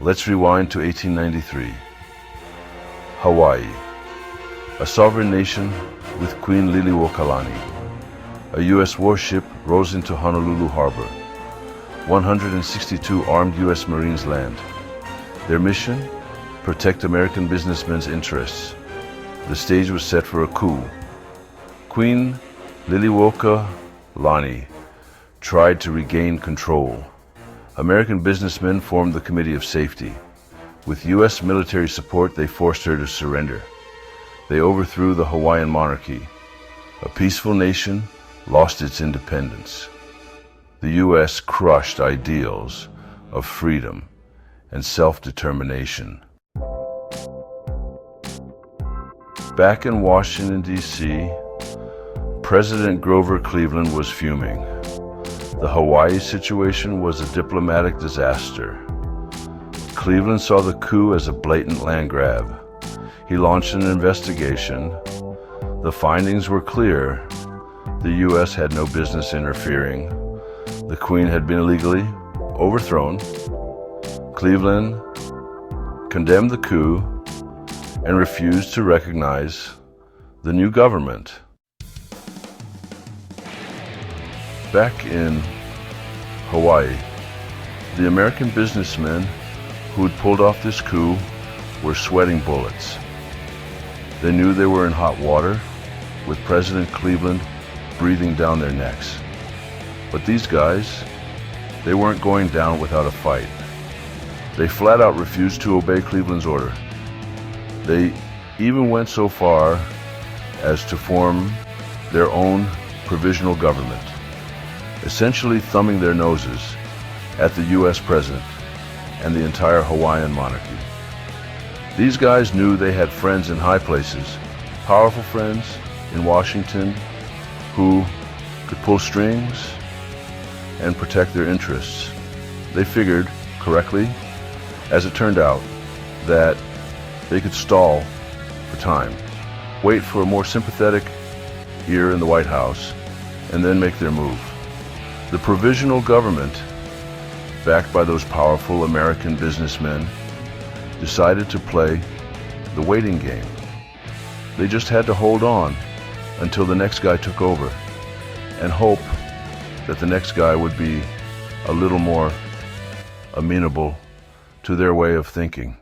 Let's rewind to 1893. Hawaii, a sovereign nation with Queen Liliuokalani. A U.S. warship rose into Honolulu Harbor. 162 armed U.S. Marines land. Their mission? Protect American businessmen's interests. The stage was set for a coup. Queen Liliuokalani tried to regain control. American businessmen formed the Committee of Safety. With U.S. military support, they forced her to surrender. They overthrew the Hawaiian monarchy. A peaceful nation lost its independence. The U.S. crushed ideals of freedom and self-determination. Back in Washington, D.C., President Grover Cleveland was fuming. The Hawaii situation was a diplomatic disaster. Cleveland saw the coup as a blatant land grab. He launched an investigation. The findings were clear. The U.S. had no business interfering. The Queen had been illegally overthrown. Cleveland condemned the coup and refused to recognize the new government. Back in Hawaii, the American businessmen who had pulled off this coup were sweating bullets. They knew they were in hot water, with President Cleveland breathing down their necks. But these guys, they weren't going down without a fight. They flat out refused to obey Cleveland's order. They even went so far as to form their own provisional government, essentially thumbing their noses at the U.S. president and the entire Hawaiian monarchy. These guys knew they had friends in high places, powerful friends in Washington who could pull strings and protect their interests. They figured, correctly, as it turned out, that they could stall for time, wait for a more sympathetic ear in the White House, and then make their move. The provisional government, backed by those powerful American businessmen, decided to play the waiting game. They just had to hold on until the next guy took over and hope that the next guy would be a little more amenable to their way of thinking.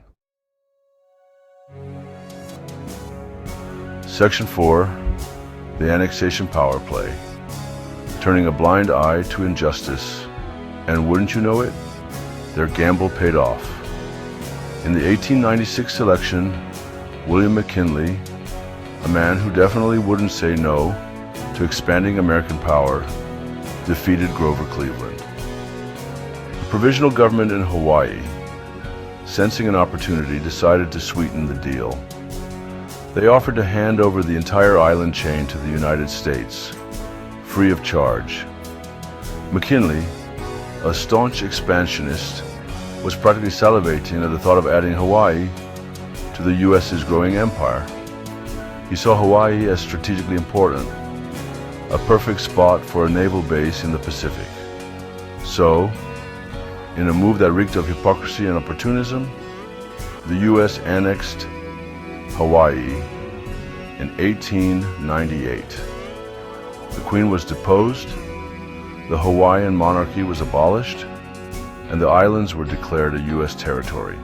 Section 4, the annexation power play, turning a blind eye to injustice, and wouldn't you know it, their gamble paid off. In the 1896 election, William McKinley, a man who definitely wouldn't say no to expanding American power, defeated Grover Cleveland. The provisional government in Hawaii, sensing an opportunity, decided to sweeten the deal. They offered to hand over the entire island chain to the United States, free of charge. McKinley, a staunch expansionist, was practically salivating at the thought of adding Hawaii to the U.S.'s growing empire. He saw Hawaii as strategically important, a perfect spot for a naval base in the Pacific. So, in a move that reeked of hypocrisy and opportunism, the U.S. annexed Hawaii in 1898. The Queen was deposed, the Hawaiian monarchy was abolished, and the islands were declared a U.S. territory.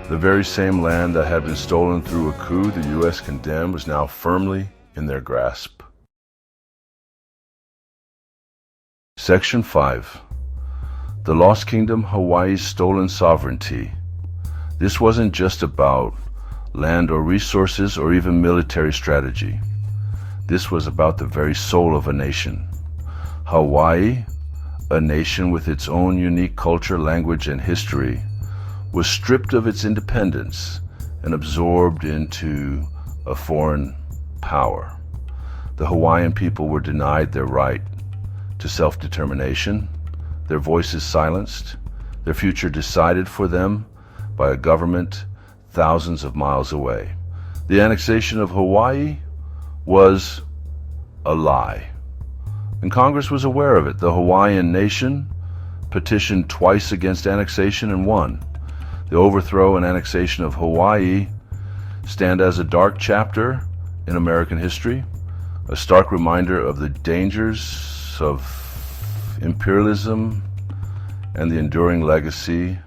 The very same land that had been stolen through a coup the U.S. condemned was now firmly in their grasp. Section 5. The Lost Kingdom, Hawaii's Stolen Sovereignty. This wasn't just about land or resources or even military strategy. This was about the very soul of a nation. Hawaii, a nation with its own unique culture, language, and history, was stripped of its independence and absorbed into a foreign power. The Hawaiian people were denied their right to self-determination, their voices silenced, their future decided for them by a government thousands of miles away. The annexation of Hawaii was a lie, and Congress was aware of it. The Hawaiian nation petitioned twice against annexation and won. The overthrow and annexation of Hawaii stand as a dark chapter in American history, a stark reminder of the dangers of imperialism and the enduring legacy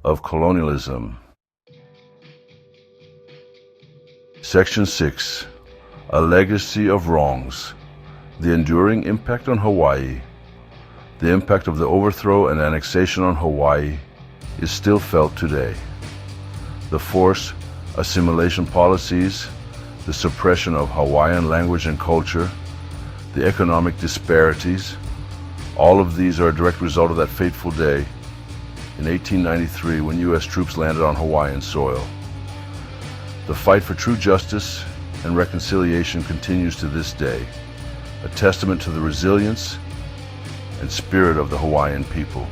of colonialism. Section 6. A legacy of wrongs. The enduring impact on Hawaii. The impact of the overthrow and annexation on Hawaii is still felt today. The forced assimilation policies, the suppression of Hawaiian language and culture, the economic disparities, all of these are a direct result of that fateful day in 1893 when U.S. troops landed on Hawaiian soil. The fight for true justice and reconciliation continues to this day, a testament to the resilience and spirit of the Hawaiian people.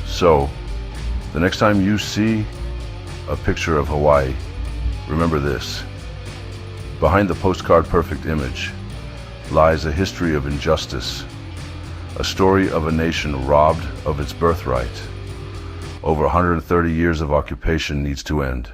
So, the next time you see a picture of Hawaii, remember this. Behind the postcard perfect image lies a history of injustice, a story of a nation robbed of its birthright. Over 130 years of occupation needs to end.